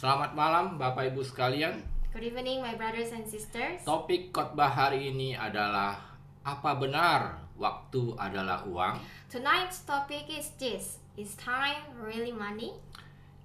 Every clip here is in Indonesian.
Selamat malam Bapak Ibu sekalian. Good evening, my brothers and sisters. Topik khotbah hari ini adalah apa benar waktu adalah uang? Tonight's topic is this: is time really money?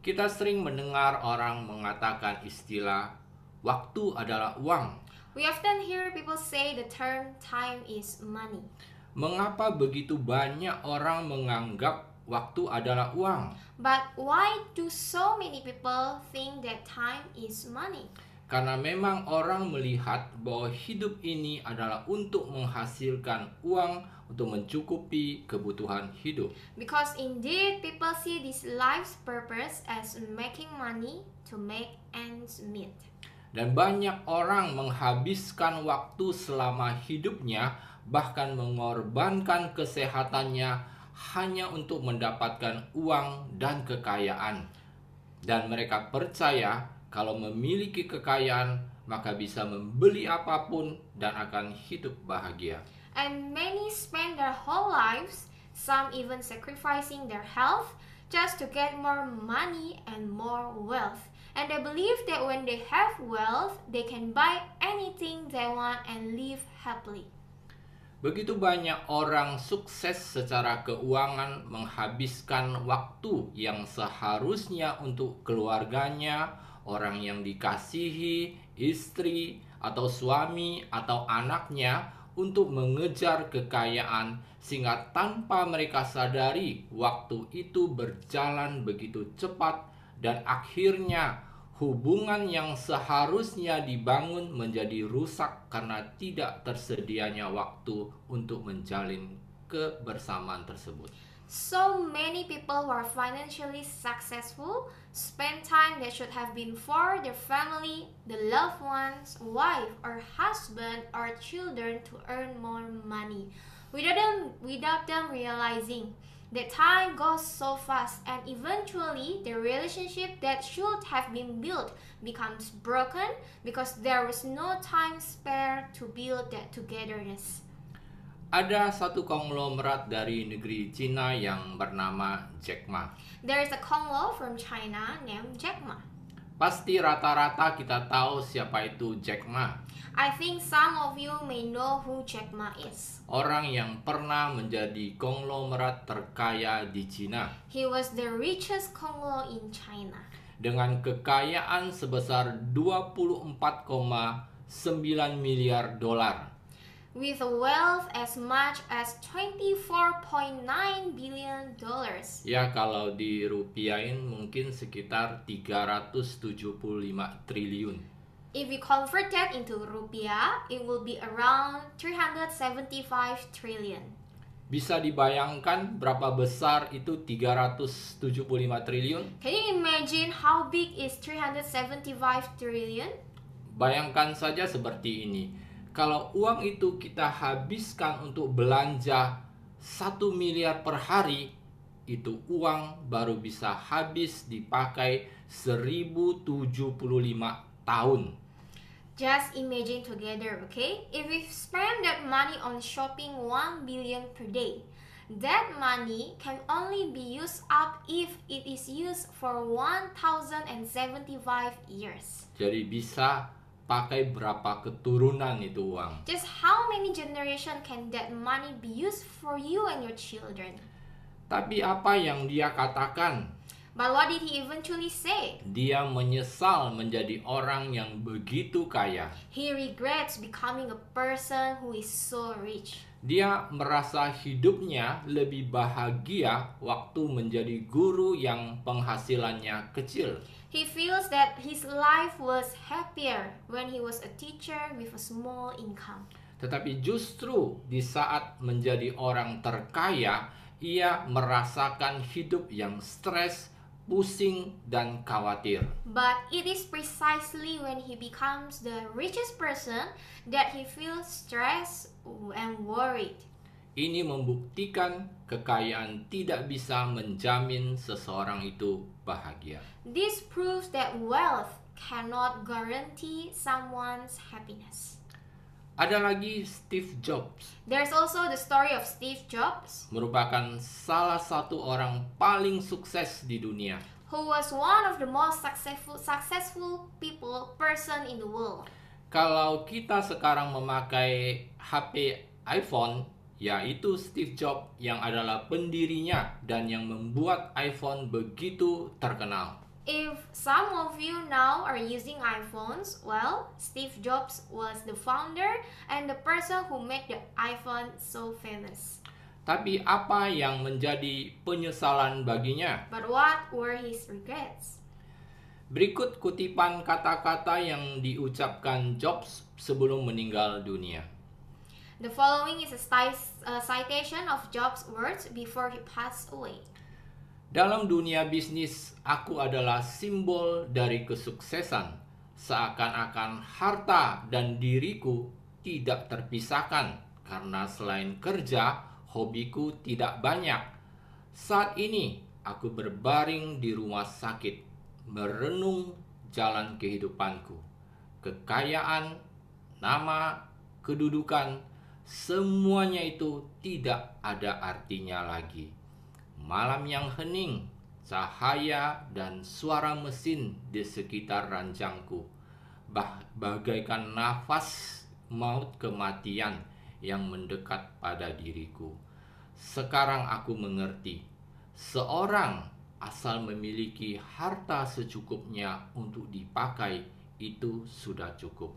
Kita sering mendengar orang mengatakan istilah waktu adalah uang. We often hear people say the term time is money. Mengapa begitu banyak orang menganggap waktu adalah uang? But why do so many people think that time is money? Karena memang orang melihat bahwa hidup ini adalah untuk menghasilkan uang untuk mencukupi kebutuhan hidup. Because indeed people see this life's purpose as making money to make ends meet. Dan banyak orang menghabiskan waktu selama hidupnya, bahkan mengorbankan kesehatannya hanya untuk mendapatkan uang dan kekayaan. Dan mereka percaya kalau memiliki kekayaan maka bisa membeli apapun dan akan hidup bahagia. And many spend their whole lives, some even sacrificing their health, just to get more money and more wealth. And they believe that when they have wealth, they can buy anything they want and live happily. Begitu banyak orang sukses secara keuangan menghabiskan waktu yang seharusnya untuk keluarganya, orang yang dikasihi, istri, atau suami, atau anaknya untuk mengejar kekayaan, sehingga tanpa mereka sadari waktu itu berjalan begitu cepat dan akhirnya hubungan yang seharusnya dibangun menjadi rusak karena tidak tersedianya waktu untuk menjalin kebersamaan tersebut. So many people who are financially successful spend time that should have been for their family, the loved ones, wife or husband or children to earn more money, without them realizing that time goes so fast, and eventually the relationship that should have been built becomes broken because there was no time spare to build that togetherness. Ada satu konglomerat dari negeri Cina yang bernama Jack Ma. There is a Konglo from China named Jack Ma. Pasti rata-rata kita tahu siapa itu Jack Ma. I think some of you may know who Jack Ma is. Orang yang pernah menjadi konglomerat terkaya di Cina. He was the richest Konglo in China. Dengan kekayaan sebesar 24,9 miliar dolar. With a wealth as much as $24.9 billion. Ya, kalau dirupiahin mungkin sekitar 375 triliun. If we convert that into rupiah, it will be around 375 trillion. Bisa dibayangkan berapa besar itu 375 triliun? Can you imagine how big is 375 trillion? Bayangkan saja seperti ini. Kalau uang itu kita habiskan untuk belanja 1 miliar per hari, itu uang baru bisa habis dipakai 1075 tahun. Just imagine together, okay? If we spend that money on shopping 1 billion per day, that money can only be used up if it is used for 1075 years. Jadi bisa pakai berapa keturunan itu uang. Just how many generation can that money be used for you and your children? Tapi apa yang dia katakan? But what did he eventually say? Dia menyesal menjadi orang yang begitu kaya. He regrets becoming a person who is so rich. Dia merasa hidupnya lebih bahagia waktu menjadi guru yang penghasilannya kecil. He feels that his life was happier when he was a teacher with a small income. Tetapi justru di saat menjadi orang terkaya, ia merasakan hidup yang stres, pusing, dan khawatir. But it is precisely when he becomes the richest person that he feels stressed and worried. Ini membuktikan kekayaan tidak bisa menjamin seseorang itu bahagia. This proves that wealth cannot guarantee someone's happiness. Ada lagi Steve Jobs. There's also the story of Steve Jobs, Merupakan salah satu orang paling sukses di dunia. who was one of the most successful person in the world. Kalau kita sekarang memakai HP iPhone, yaitu Steve Jobs yang adalah pendirinya dan yang membuat iPhone begitu terkenal. If some of you now are using iPhones, well, Steve Jobs was the founder and the person who made the iPhone so famous. Tapi apa yang menjadi penyesalan baginya? But what were his regrets? Berikut kutipan kata-kata yang diucapkan Jobs sebelum meninggal dunia. The following is a citation of Jobs' words before he passed away. Dalam dunia bisnis, aku adalah simbol dari kesuksesan. Seakan-akan harta dan diriku tidak terpisahkan, karena selain kerja, hobiku tidak banyak. Saat ini, aku berbaring di rumah sakit, merenung jalan kehidupanku. Kekayaan, nama, kedudukan, semuanya itu tidak ada artinya lagi. Malam yang hening, cahaya dan suara mesin di sekitar ranjangku, bagaikan nafas maut kematian yang mendekat pada diriku. Sekarang aku mengerti, seorang asal memiliki harta secukupnya untuk dipakai itu sudah cukup.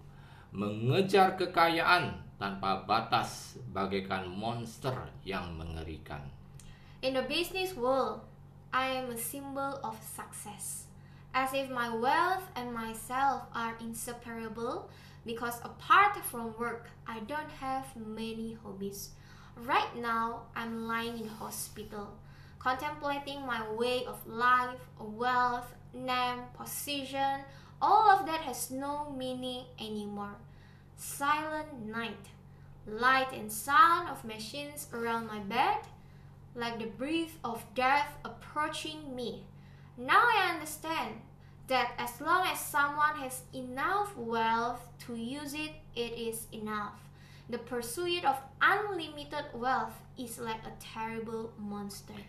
Mengejar kekayaan tanpa batas bagaikan monster yang mengerikan. In the business world, I am a symbol of success. As if my wealth and myself are inseparable, because apart from work, I don't have many hobbies. Right now, I'm lying in hospital, contemplating my way of life, wealth, name, position. All of that has no meaning anymore. Silent night, light and sound of machines around my bed, like the breath of death approaching me. Now I understand that as long as someone has enough wealth to use it, it is enough. The pursuit of unlimited wealth is like a terrible monster.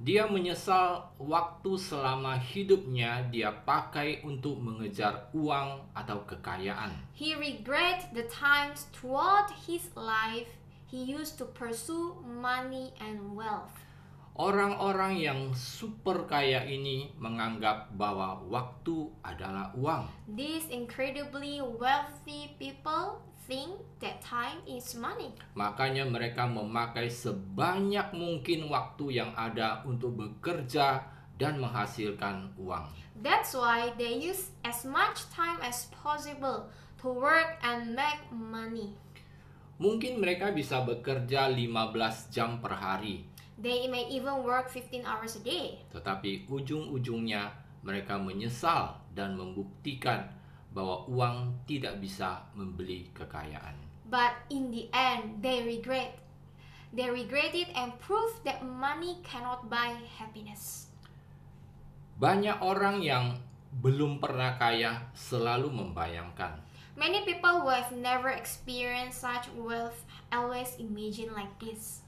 Dia menyesal waktu selama hidupnya dia pakai untuk mengejar uang atau kekayaan. He regrets the times throughout his life he used to pursue money and wealth. Orang-orang yang super kaya ini menganggap bahwa waktu adalah uang. These incredibly wealthy people think that time is money. Makanya mereka memakai sebanyak mungkin waktu yang ada untuk bekerja dan menghasilkan uang. That's why they use as much time as possible to work and make money. Mungkin mereka bisa bekerja 15 jam per hari. They may even work 15 hours a day. Tetapi ujung-ujungnya mereka menyesal dan membuktikan bahwa uang tidak bisa membeli kekayaan. But in the end, they regret. They regret it and prove that money cannot buy happiness. Banyak orang yang belum pernah kaya selalu membayangkan, Many people who have never experienced such wealth always imagine like this.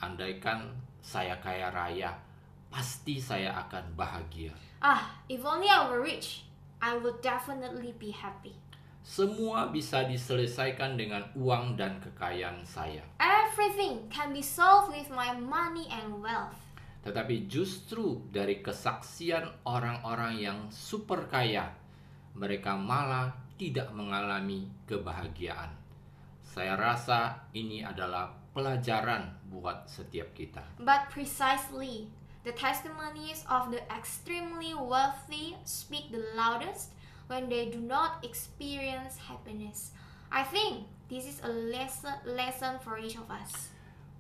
andaikan saya kaya raya, pasti saya akan bahagia. If only I were rich, I would definitely be happy. Semua bisa diselesaikan dengan uang dan kekayaan saya. Everything can be solved with my money and wealth. Tetapi justru dari kesaksian orang-orang yang super kaya, mereka malah tidak mengalami kebahagiaan. Saya rasa ini adalah pelajaran buat setiap kita. But precisely, the testimonies of the extremely wealthy speak the loudest when they do not experience happiness. I think this is a lesson for each of us.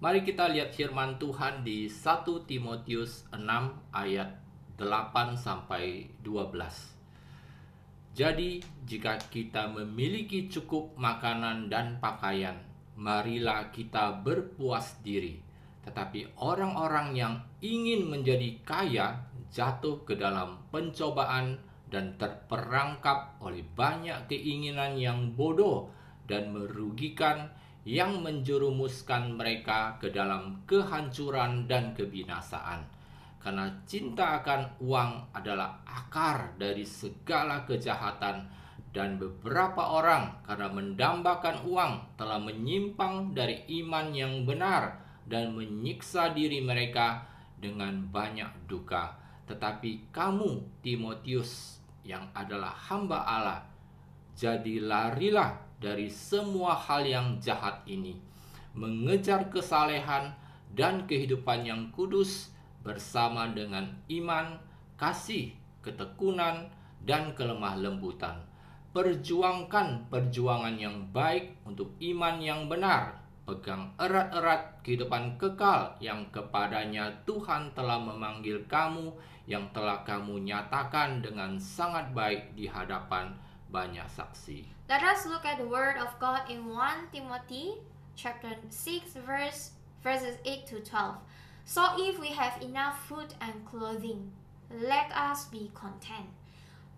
Mari kita lihat firman Tuhan di 1 Timotius 6 ayat 8 sampai 12. Jadi, jika kita memiliki cukup makanan dan pakaian, marilah kita berpuas diri. Tetapi orang-orang yang ingin menjadi kaya jatuh ke dalam pencobaan dan terperangkap oleh banyak keinginan yang bodoh dan merugikan, yang menjerumuskan mereka ke dalam kehancuran dan kebinasaan. karena cinta akan uang adalah akar dari segala kejahatan, dan beberapa orang karena mendambakan uang telah menyimpang dari iman yang benar dan menyiksa diri mereka dengan banyak duka. Tetapi kamu, Timotius, yang adalah hamba Allah, jadi larilah dari semua hal yang jahat ini, mengejar kesalehan dan kehidupan yang kudus bersama dengan iman, kasih, ketekunan, dan kelemah lembutan. Perjuangkan perjuangan yang baik untuk iman yang benar. Pegang erat-erat kehidupan kekal yang kepadanya Tuhan telah memanggil kamu, yang telah kamu nyatakan dengan sangat baik di hadapan banyak saksi. Let us look at the word of God in 1 Timothy chapter 6 verses 8 to 12. So if we have enough food and clothing, let us be content.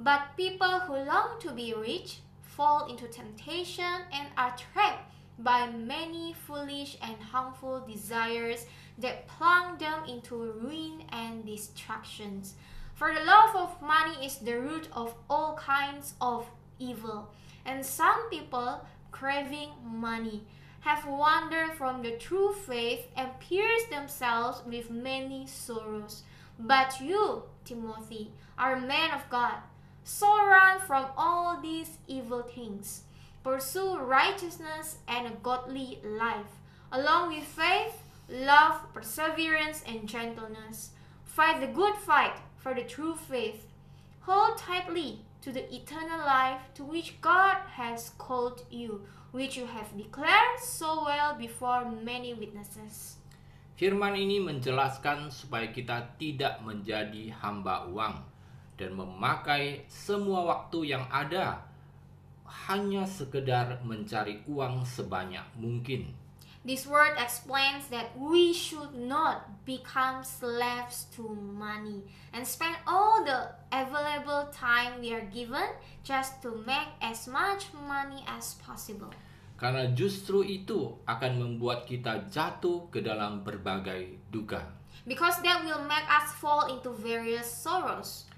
But people who long to be rich fall into temptation and are trapped by many foolish and harmful desires that plunge them into ruin and destructions. For the love of money is the root of all kinds of evil, and some people, craving money, have wandered from the true faith and pierced themselves with many sorrows. But you, Timothy, are a man of God, so run from all these evil things. Pursue righteousness and a godly life, along with faith, love, perseverance, and gentleness. Fight the good fight for the true faith. Hold tightly to the eternal life to which God has called you, which you have declared so well before many witnesses. Firman ini menjelaskan supaya kita tidak menjadi hamba uang dan memakai semua waktu yang ada hanya sekedar mencari uang sebanyak mungkin. This word explains that we should not become slaves to money and spend all the available time we are given just to make as much money as possible. Karena justru itu akan membuat kita jatuh ke dalam berbagai duka. Because that will make us fall into various sorrows.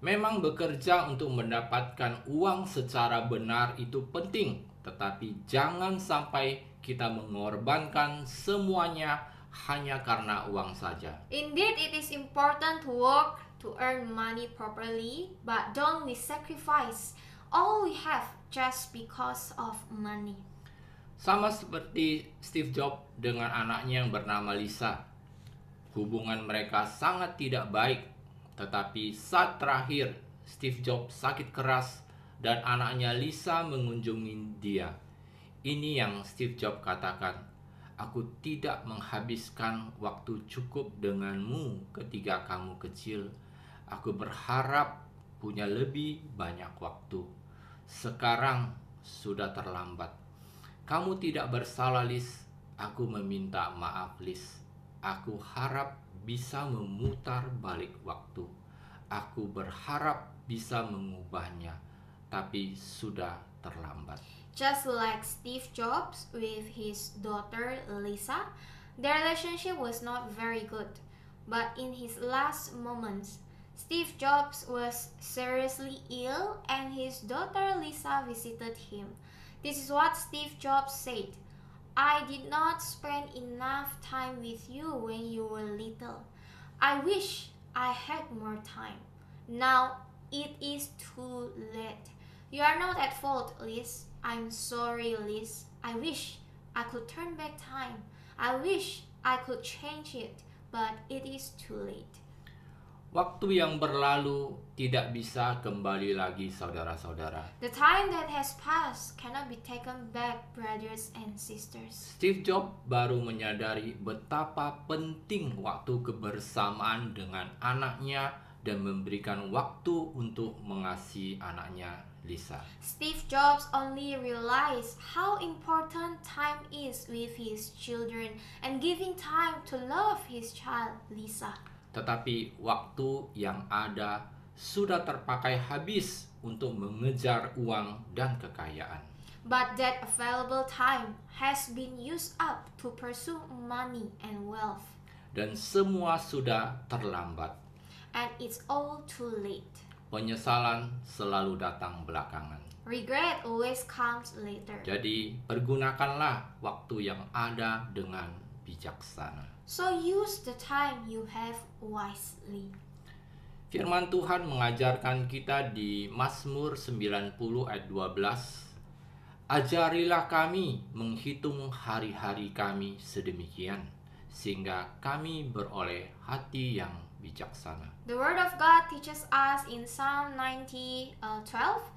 Memang bekerja untuk mendapatkan uang secara benar itu penting, tetapi jangan sampai kita mengorbankan semuanya hanya karena uang saja. Indeed, it is important to work to earn money properly, but don't we sacrifice all we have just because of money. Sama seperti Steve Jobs dengan anaknya yang bernama Lisa. Hubungan mereka sangat tidak baik, tetapi saat terakhir Steve Jobs sakit keras dan anaknya Lisa mengunjungi dia. Ini yang Steve Jobs katakan, "Aku tidak menghabiskan waktu cukup denganmu ketika kamu kecil. Aku berharap punya lebih banyak waktu. Sekarang sudah terlambat. Kamu tidak bersalah, Liz. Aku meminta maaf, Liz. Aku harap bisa memutar balik waktu. Aku berharap bisa mengubahnya, tapi sudah terlambat." Just like Steve Jobs with his daughter Lisa, their relationship was not very good. But in his last moments, Steve Jobs was seriously ill and his daughter Lisa visited him. This is what Steve Jobs said. "I did not spend enough time with you when you were little. I wish I had more time. Now it is too late. You are not at fault, Liz. I'm sorry, Liz. I wish I could turn back time. I wish I could change it, but it is too late." Waktu yang berlalu tidak bisa kembali lagi, saudara-saudara. The time that has passed cannot be taken back, brothers and sisters. Steve Jobs baru menyadari betapa penting waktu kebersamaan dengan anaknya dan memberikan waktu untuk mengasihi anaknya, Lisa. Steve Jobs only realized how important time is with his children and giving time to love his child, Lisa. Tetapi waktu yang ada sudah terpakai habis untuk mengejar uang dan kekayaan. But that available time has been used up to pursue money and wealth. dan semua sudah terlambat. and it's all too late. Penyesalan selalu datang belakangan. Regret always comes later. Jadi, pergunakanlah waktu yang ada dengan bijaksana. So use the time you have wisely. Firman Tuhan mengajarkan kita di Mazmur 90 ayat 12, "Ajarilah kami menghitung hari-hari kami sedemikian, sehingga kami beroleh hati yang bijaksana." The Word of God teaches us in Psalm 90:12,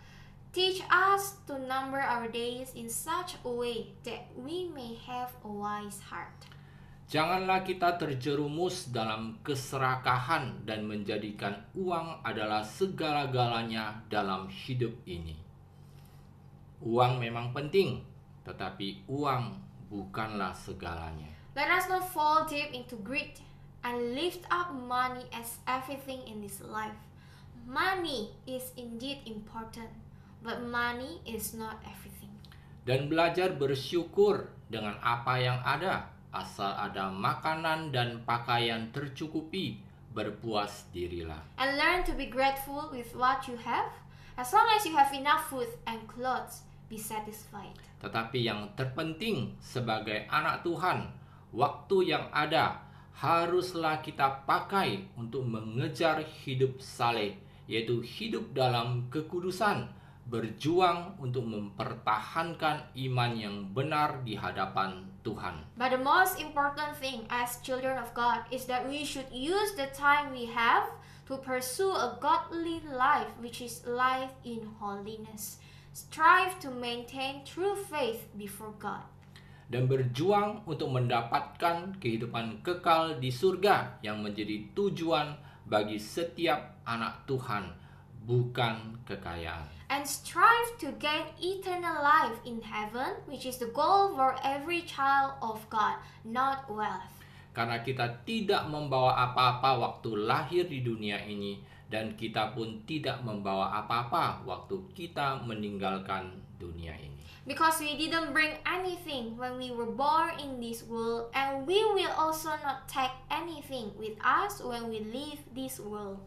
"Teach us to number our days in such a way that we may have a wise heart." Janganlah kita terjerumus dalam keserakahan dan menjadikan uang adalah segala-galanya dalam hidup ini. Uang memang penting, tetapi uang bukanlah segalanya. Let us not fall deep into greed and lift up money as everything in this life. Money is indeed important, but money is not everything. Dan belajar bersyukur dengan apa yang ada, asal ada makanan dan pakaian tercukupi, berpuas dirilah. And learn to be grateful with what you have. As long as you have enough food and clothes, be satisfied. Tetapi yang terpenting sebagai anak Tuhan, waktu yang ada haruslah kita pakai untuk mengejar hidup saleh, yaitu hidup dalam kekudusan, berjuang untuk mempertahankan iman yang benar di hadapan Tuhan. But the most important thing as children of God is that we should use the time we have to pursue a godly life, which is life in holiness. Strive to maintain true faith before God. Dan berjuang untuk mendapatkan kehidupan kekal di surga yang menjadi tujuan bagi setiap anak Tuhan, bukan kekayaan. And strive to gain eternal life in heaven, which is the goal for every child of God, not wealth. Karena kita tidak membawa apa-apa waktu lahir di dunia ini, dan kita pun tidak membawa apa-apa waktu kita meninggalkan dunia ini. Because we didn't bring anything when we were born in this world, and we will also not take anything with us when we leave this world.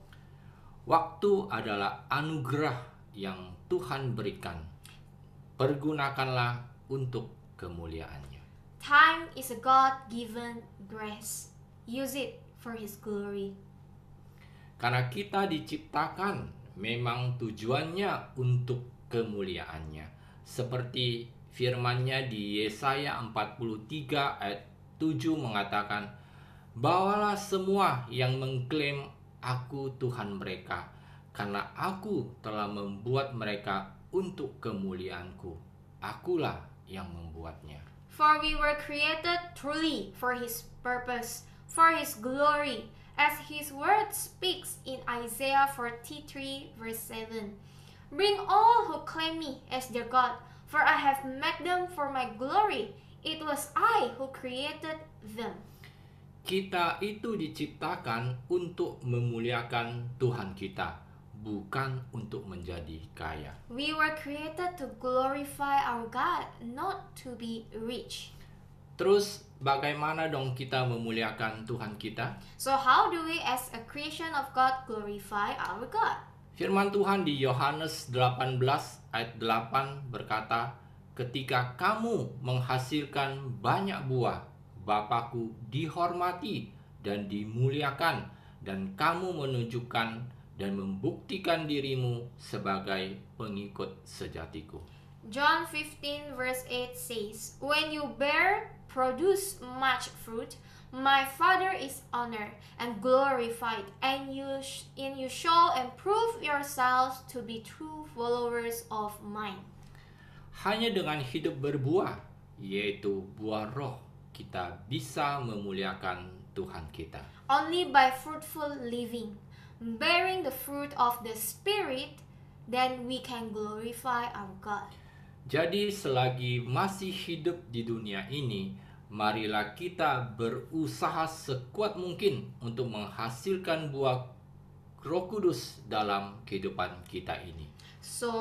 Waktu adalah anugerah yang Tuhan berikan. Pergunakanlah untuk kemuliaannya. Time is a God-given grace. Use it for His glory. Karena kita diciptakan memang tujuannya untuk kemuliaannya. Seperti firman-Nya di Yesaya 43 ayat 7 mengatakan, "Bawalah semua yang mengklaim Aku Tuhan mereka, karena Aku telah membuat mereka untuk kemuliaan-Ku. Akulah yang membuatnya." For we were created truly for His purpose, for His glory, as His word speaks in Isaiah 43 verse 7. "Bring all who claim me as their God, for I have made them for my glory. It was I who created them." Kita itu diciptakan untuk memuliakan Tuhan kita, bukan untuk menjadi kaya. We were created to glorify our God, not to be rich. Terus bagaimana dong kita memuliakan Tuhan kita? So how do we as a creation of God glorify our God? Firman Tuhan di Yohanes 18 ayat 8 berkata, "Ketika kamu menghasilkan banyak buah, Bapakku dihormati dan dimuliakan, dan kamu menunjukkan dan membuktikan dirimu sebagai pengikut sejatiku." John 15 verse 8 says, "When you produce much fruit, my Father is honored and glorified, and you show and prove yourselves to be true followers of mine." Hanya dengan hidup berbuah, yaitu buah roh, kita bisa memuliakan Tuhan kita. Only by fruitful living, bearing the fruit of the Spirit, then we can glorify our God. Jadi selagi masih hidup di dunia ini, marilah kita berusaha sekuat mungkin untuk menghasilkan buah Roh Kudus dalam kehidupan kita ini. So,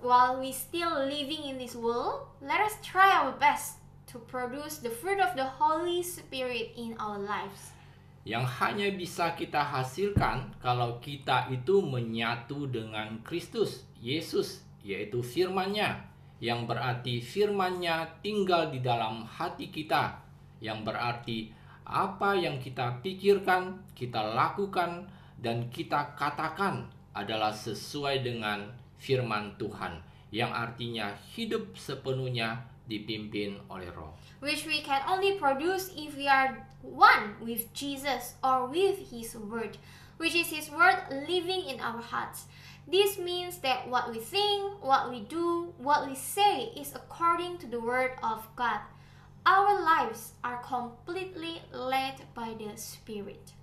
while we still living in this world, let us try our best to to produce the fruit of the Holy Spirit in our lives. Yang hanya bisa kita hasilkan kalau kita itu menyatu dengan Kristus Yesus, yaitu firman-Nya, yang berarti firman-Nya tinggal di dalam hati kita, yang berarti apa yang kita pikirkan, kita lakukan, dan kita katakan adalah sesuai dengan firman Tuhan, yang artinya hidup sepenuhnya dipimpin oleh Roh. Which we can only produce if we are one with Jesus or with His Word, which is His Word living in our hearts. This means that what we think, what we do, what we say is according to the Word of God. Our lives are completely led by the Spirit.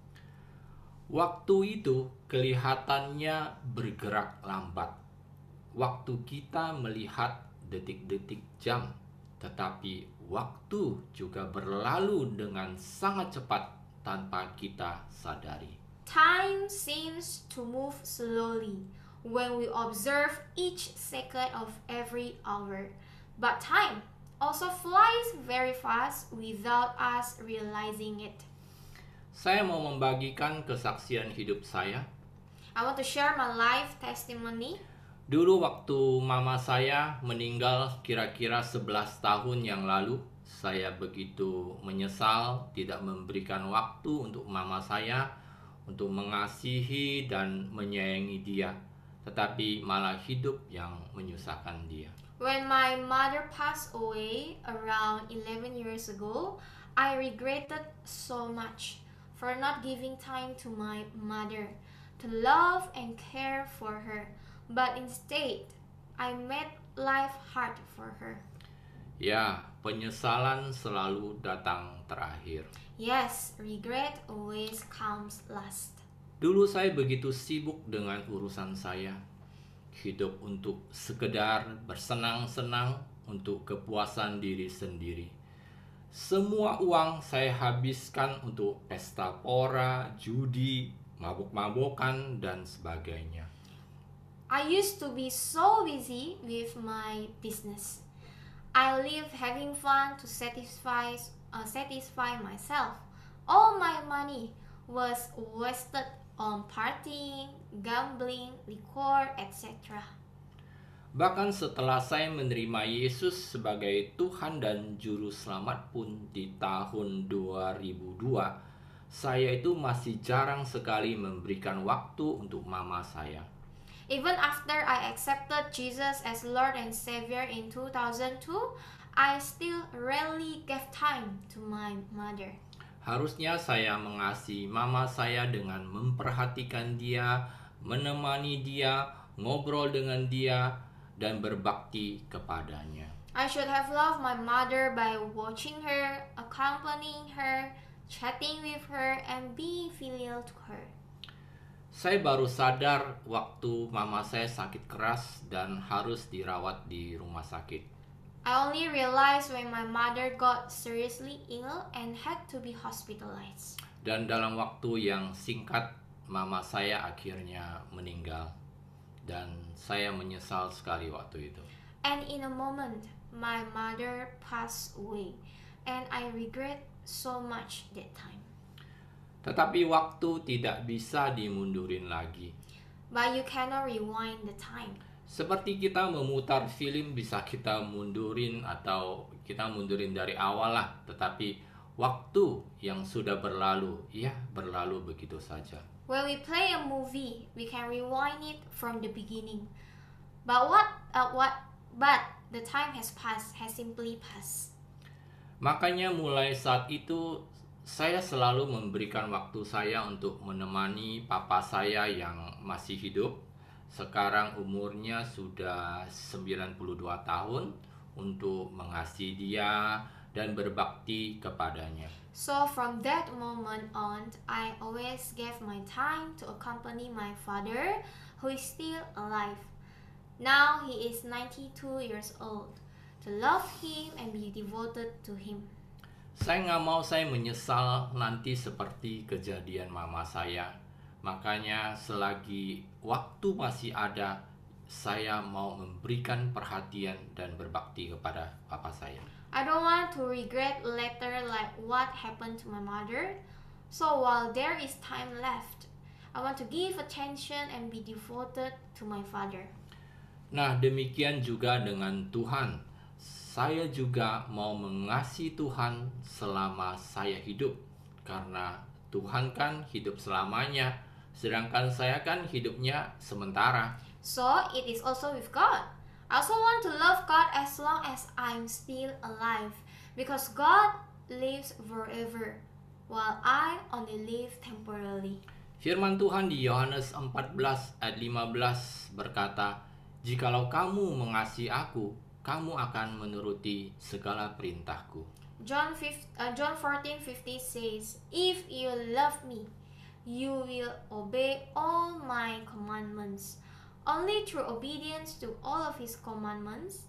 Waktu itu kelihatannya bergerak lambat. Waktu kita melihat detik-detik jam, tetapi waktu juga berlalu dengan sangat cepat tanpa kita sadari. Time seems to move slowly when we observe each second of every hour. But time also flies very fast without us realizing it. Saya mau membagikan kesaksian hidup saya. I want to share my life testimony. Dulu waktu mama saya meninggal kira-kira 11 tahun yang lalu, saya begitu menyesal tidak memberikan waktu untuk mama saya untuk mengasihi dan menyayangi dia, tetapi malah hidup yang menyusahkan dia. When my mother passed away around 11 years ago, I regretted so much for not giving time to my mother, to love and care for her. But instead, I made life hard for her. Ya, penyesalan selalu datang terakhir. Yes, regret always comes last. Dulu saya begitu sibuk dengan urusan saya. Hidup untuk sekedar bersenang-senang, untuk kepuasan diri sendiri. Semua uang saya habiskan untuk pesta pora, judi, mabuk-mabukan, dan sebagainya. I used to be so busy with my business. I live having fun to satisfy myself. All my money was wasted on partying, gambling, liquor, etc. Bahkan setelah saya menerima Yesus sebagai Tuhan dan Juru Selamat pun di tahun 2002, saya itu masih jarang sekali memberikan waktu untuk mama saya. Even after I accepted Jesus as Lord and Savior in 2002, I still rarely gave time to my mother. Harusnya saya mengasihi mama saya dengan memperhatikan dia, menemani dia, ngobrol dengan dia, dan berbakti kepadanya. I should have loved my mother by watching her, accompanying her, chatting with her, and being filial to her. Saya baru sadar waktu mama saya sakit keras dan harus dirawat di rumah sakit. I only realized when my mother got seriously ill and had to be hospitalized. Dan dalam waktu yang singkat, mama saya akhirnya meninggal. Dan saya menyesal sekali waktu itu. And in a moment, my mother passed away. And I regret so much that time. Tetapi waktu tidak bisa dimundurin lagi. But you cannot rewind the time. Seperti kita memutar film, bisa kita mundurin atau kita mundurin dari awal lah. Tetapi waktu yang sudah berlalu, ya berlalu begitu saja. When we play a movie, we can rewind it from the beginning. But the time has passed, has simply passed. Makanya mulai saat itu saya selalu memberikan waktu saya untuk menemani papa saya yang masih hidup. Sekarang umurnya sudah 92 tahun, untuk mengasihi dia dan berbakti kepadanya. So from that moment on, I always gave my time to accompany my father, who is still alive. Now he is 92 years old, to love him and be devoted to him. Saya nggak mau saya menyesal nanti seperti kejadian mama saya. Makanya selagi waktu masih ada, saya mau memberikan perhatian dan berbakti kepada papa saya. I don't want to regret later like what happened to my mother. So while there is time left, I want to give attention and be devoted to my father. Nah, demikian juga dengan Tuhan. Saya juga mau mengasihi Tuhan selama saya hidup. Karena Tuhan kan hidup selamanya, sedangkan saya kan hidupnya sementara. So it is also with God. I also want to love God as long as I'm still alive, because God lives forever, while I only live temporarily. Firman Tuhan di Yohanes 14 ayat 15 berkata, "Jikalau kamu mengasihi aku, kamu akan menuruti segala perintahku." John 14:50 says, "If you love me, you will obey all my commandments." Only through obedience to all of his commandments,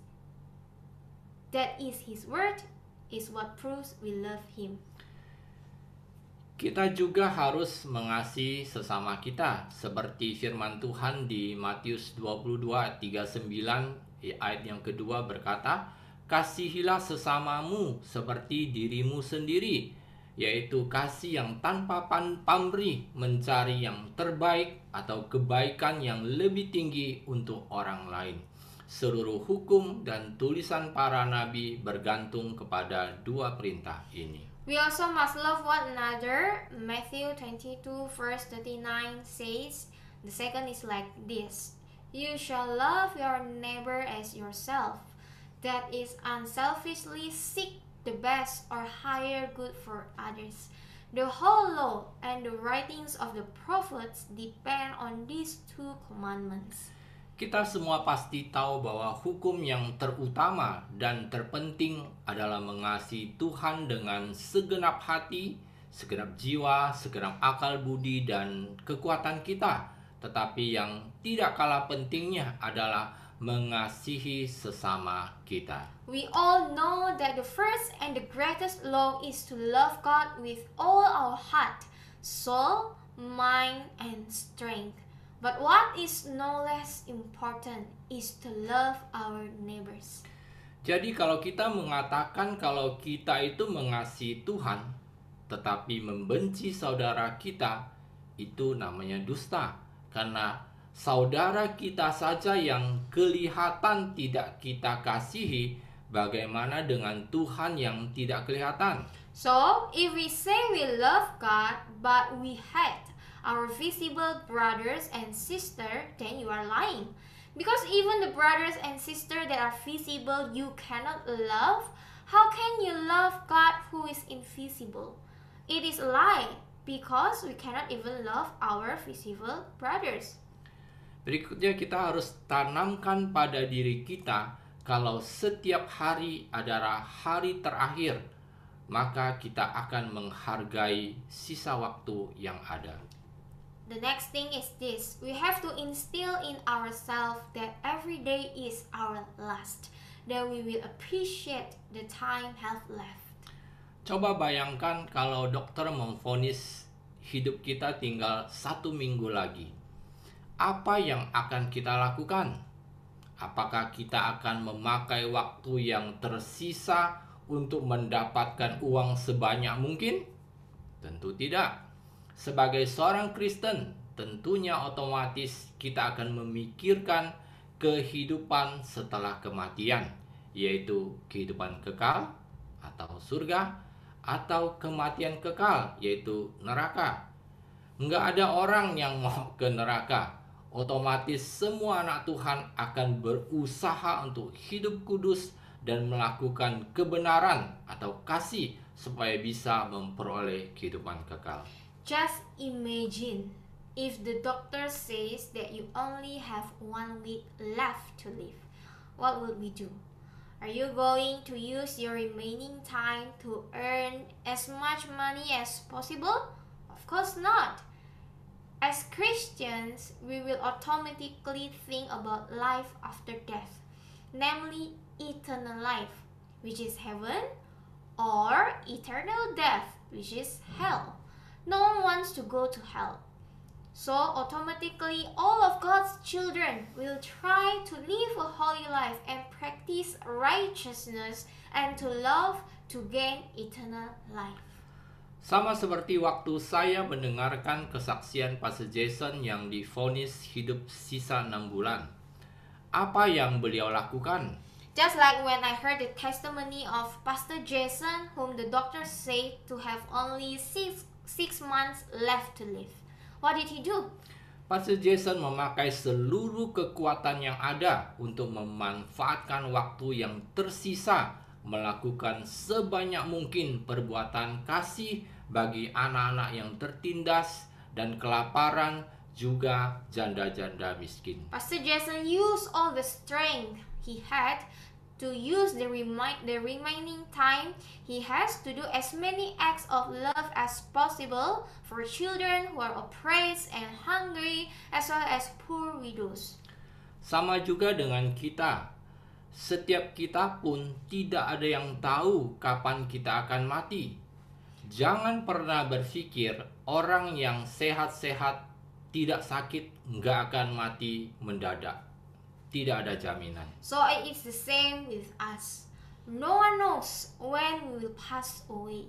that is his word, is what proves we love him. Kita juga harus mengasihi sesama kita, seperti firman Tuhan di Matius 22 ayat 39 ayat yang kedua berkata, "Kasihilah sesamamu seperti dirimu sendiri," yaitu kasih yang tanpa pamrih, mencari yang terbaik atau kebaikan yang lebih tinggi untuk orang lain. Seluruh hukum dan tulisan para nabi bergantung kepada dua perintah ini. We also must love one another. Matthew 22 verse 39 says, the second is like this: "You shall love your neighbor as yourself." That is, unselfishly seek the best or higher good for others. The whole law and the writings of the prophets depend on these two commandments. Kita semua pasti tahu bahwa hukum yang terutama dan terpenting adalah mengasihi Tuhan dengan segenap hati, segenap jiwa, segenap akal budi dan kekuatan kita. Tetapi yang tidak kalah pentingnya adalah mengasihi sesama kita. We all know that the first and the greatest law is to love God with all our heart, soul, mind, and strength. But what is no less important is to love our neighbors. Jadi kalau kita mengatakan kalau kita itu mengasihi Tuhan, tetapi membenci saudara kita, itu namanya dusta. Karena saudara kita saja yang kelihatan tidak kita kasihi, bagaimana dengan Tuhan yang tidak kelihatan? So, if we say we love God, but we hate our visible brothers and sisters, then you are lying. Because even the brothers and sisters that are visible you cannot love, how can you love God who is invisible? It is a lie, because we cannot even love our visible brothers. Berikutnya kita harus tanamkan pada diri kita kalau setiap hari adalah hari terakhir, maka kita akan menghargai sisa waktu yang ada. The next thing is this: we have to instill in ourselves that every day is our last, that we will appreciate the time have left. Coba bayangkan kalau dokter memvonis hidup kita tinggal 1 minggu lagi. Apa yang akan kita lakukan? Apakah kita akan memakai waktu yang tersisa untuk mendapatkan uang sebanyak mungkin? Tentu tidak. Sebagai seorang Kristen, tentunya otomatis kita akan memikirkan kehidupan setelah kematian, yaitu kehidupan kekal atau surga, atau kematian kekal, yaitu neraka. Nggak ada orang yang mau ke neraka. Otomatis semua anak Tuhan akan berusaha untuk hidup kudus dan melakukan kebenaran atau kasih supaya bisa memperoleh kehidupan kekal. Just imagine if the doctor says that you only have 1 week left to live. What would we do? Are you going to use your remaining time to earn as much money as possible? Of course not. As Christians, we will automatically think about life after death, namely eternal life, which is heaven, or eternal death, which is hell. No one wants to go to hell. So automatically all of God's children will try to live a holy life and practice righteousness and to love to gain eternal life. Sama seperti waktu saya mendengarkan kesaksian Pastor Jason yang divonis hidup sisa 6 bulan. Apa yang beliau lakukan? Just like when I heard the testimony of Pastor Jason, whom the doctors say to have only six months left to live. What did he do? Pastor Jason memakai seluruh kekuatan yang ada untuk memanfaatkan waktu yang tersisa melakukan sebanyak mungkin perbuatan kasih bagi anak-anak yang tertindas dan kelaparan, juga janda-janda miskin. Pastor Jason used all the strength he had to use the remaining time he has to do as many acts of love as possible for children who are oppressed and hungry, as well as poor widows. Sama juga dengan kita. Setiap kita pun tidak ada yang tahu kapan kita akan mati. Jangan pernah berpikir orang yang sehat-sehat, tidak sakit, nggak akan mati mendadak. Tidak ada jaminan. So it's the same with us. No one knows when we will pass away.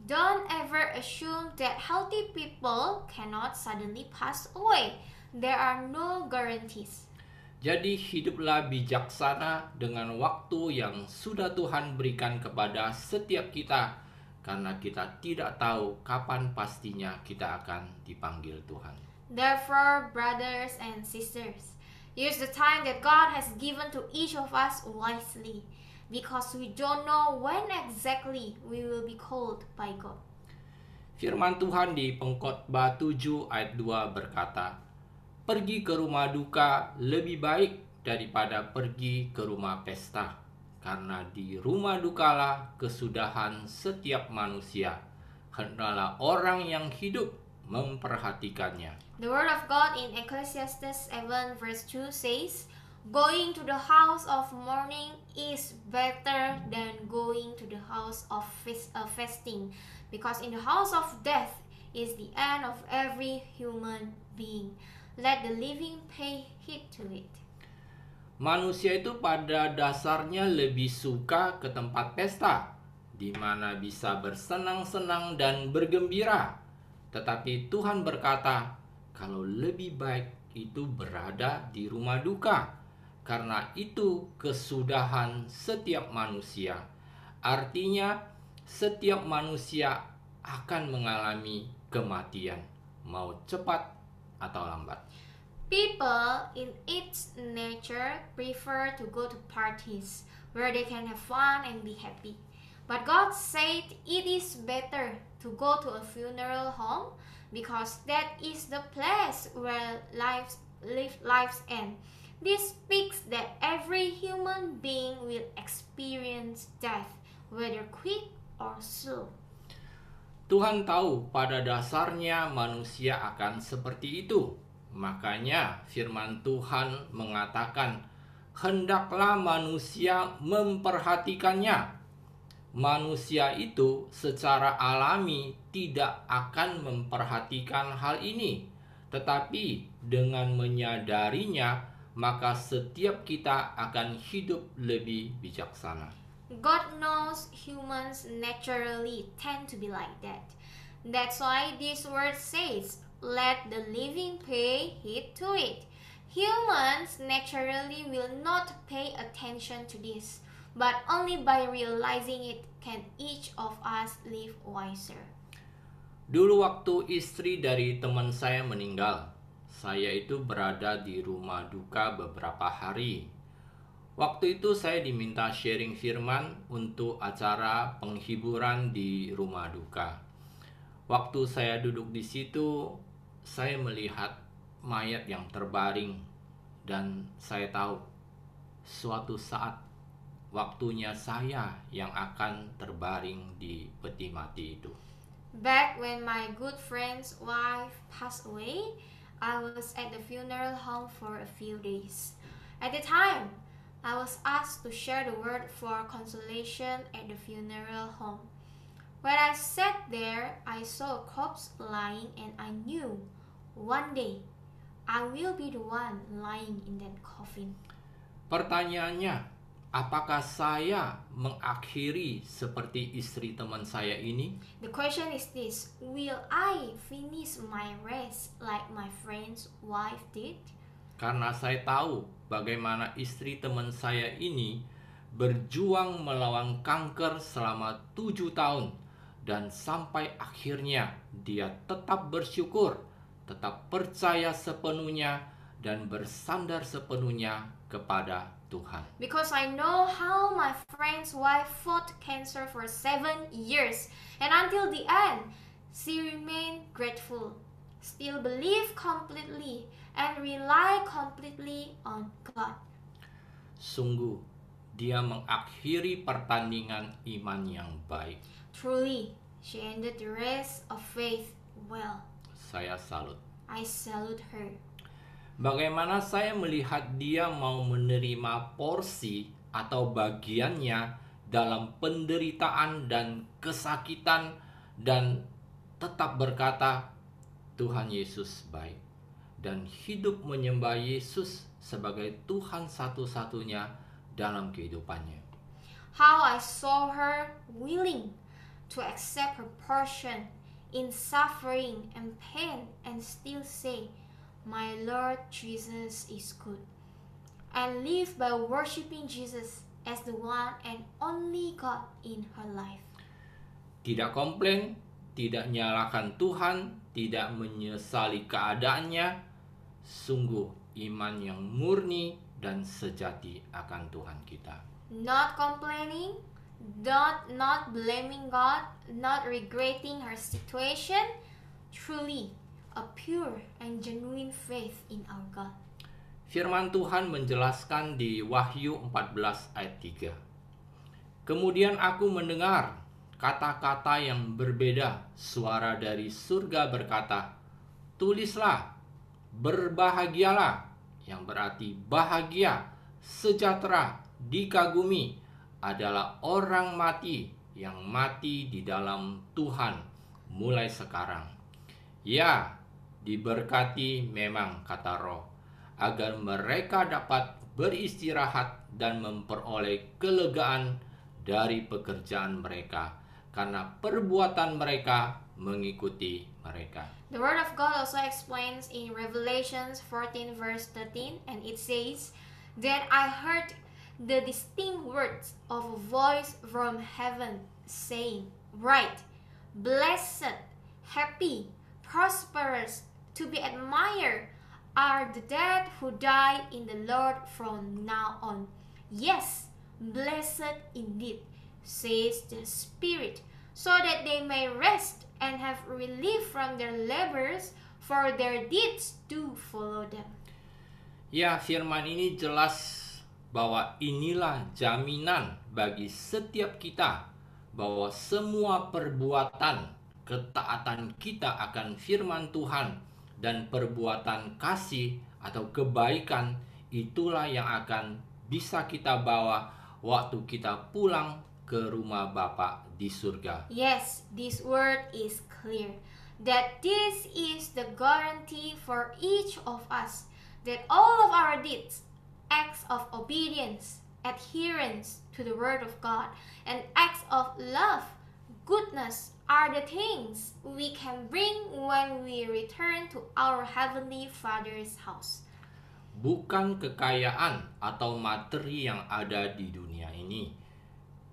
Don't ever assume that healthy people cannot suddenly pass away. There are no guarantees. Jadi hiduplah bijaksana dengan waktu yang sudah Tuhan berikan kepada setiap kita, karena kita tidak tahu kapan pastinya kita akan dipanggil Tuhan. Therefore, brothers and sisters, use the time that God has given to each of us wisely, because we don't know when exactly we will be called by God. Firman Tuhan di Pengkhotbah 7 ayat 2 berkata, "Pergi ke rumah duka lebih baik daripada pergi ke rumah pesta, karena di rumah dukalah kesudahan setiap manusia. Hendaklah orang yang hidup memperhatikannya." The word of God in Ecclesiastes 7 verse 2 says, "Going to the house of mourning is better than going to the house of feasting, because in the house of death is the end of every human being. Let the living pay heed to it." Manusia itu pada dasarnya lebih suka ke tempat pesta, di mana bisa bersenang-senang dan bergembira. Tetapi Tuhan berkata, kalau lebih baik itu berada di rumah duka, karena itu kesudahan setiap manusia. Artinya, setiap manusia akan mengalami kematian, mau cepat atau lambat. People in its nature prefer to go to parties where they can have fun and be happy. But God said it is better to go to a funeral home, because that is the place where lives end. This speaks that every human being will experience death, whether quick or slow. Tuhan tahu pada dasarnya manusia akan seperti itu. Makanya firman Tuhan mengatakan, hendaklah manusia memperhatikannya. Manusia itu secara alami tidak akan memperhatikan hal ini. Tetapi dengan menyadarinya, maka setiap kita akan hidup lebih bijaksana. God knows humans naturally tend to be like that. That's why this word says, let the living pay heed to it. Humans naturally will not pay attention to this, but only by realizing it can each of us live wiser. Dulu waktu istri dari teman saya meninggal, saya itu berada di rumah duka beberapa hari. Waktu itu saya diminta sharing firman untuk acara penghiburan di rumah duka. Waktu saya duduk di situ, saya melihat mayat yang terbaring, dan saya tahu suatu saat waktunya saya yang akan terbaring di peti mati itu. Back when my good friend's wife passed away, I was at the funeral home for a few days. At the time, I was asked to share the word for consolation at the funeral home. When I sat there, I saw a corpse lying, and I knew one day I will be the one lying in that coffin. Pertanyaannya, apakah saya mengakhiri seperti istri teman saya ini? The question is this: will I finish my race like my friend's wife did? Karena saya tahu bagaimana istri teman saya ini berjuang melawan kanker selama 7 tahun. Dan sampai akhirnya dia tetap bersyukur, tetap percaya sepenuhnya, dan bersandar sepenuhnya kepada Tuhan. Because I know how my friend's wife fought cancer for 7 years, and until the end, she remained grateful, still believe completely, and rely completely on God. Sungguh, dia mengakhiri pertandingan iman yang baik. Truly, she ended the race of faith well. Saya salut. I salute her. Bagaimana saya melihat dia mau menerima porsi atau bagiannya dalam penderitaan dan kesakitan dan tetap berkata, Tuhan Yesus baik. Dan hidup menyembah Yesus sebagai Tuhan satu-satunya dalam kehidupannya. How I saw her willing to accept her portion in suffering and pain and still say, my Lord Jesus is good, and live by worshiping Jesus as the one and only God in her life. Tidak komplain, tidak nyalakan Tuhan, tidak menyesali keadaannya, sungguh iman yang murni dan sejati akan Tuhan kita. Not complaining, not blaming God, not regretting her situation, truly a pure and genuine faith in our God. Firman Tuhan menjelaskan di Wahyu 14 ayat 3. Kemudian aku mendengar kata-kata yang berbeda, suara dari surga berkata, tulislah, berbahagialah, yang berarti bahagia, sejahtera, dikagumi, adalah orang mati yang mati di dalam Tuhan mulai sekarang. Ya, diberkati memang, kata Roh, agar mereka dapat beristirahat dan memperoleh kelegaan dari pekerjaan mereka, karena perbuatan mereka mengikuti mereka. The word of God also explains in Revelations 14 verse 13, and it says, Then I heard the distinct words of a voice from heaven saying, Write, blessed, happy, prosperous, to be admired are the dead who die in the Lord from now on. Yes, blessed indeed, says the Spirit, so that they may rest and have relief from their labors, for their deeds do follow them. Ya, firman ini jelas bahwa inilah jaminan bagi setiap kita bahwa semua perbuatan ketaatan kita akan firman Tuhan dan perbuatan kasih atau kebaikan itulah yang akan bisa kita bawa waktu kita pulang ke rumah Bapa di surga. Yes, this word is clear, that this is the guarantee for each of us, that all of our deeds, acts of obedience, adherence to the word of God, and acts of love, goodness, are the things we can bring when we return to our Heavenly Father's house. Bukan kekayaan atau materi yang ada di dunia ini.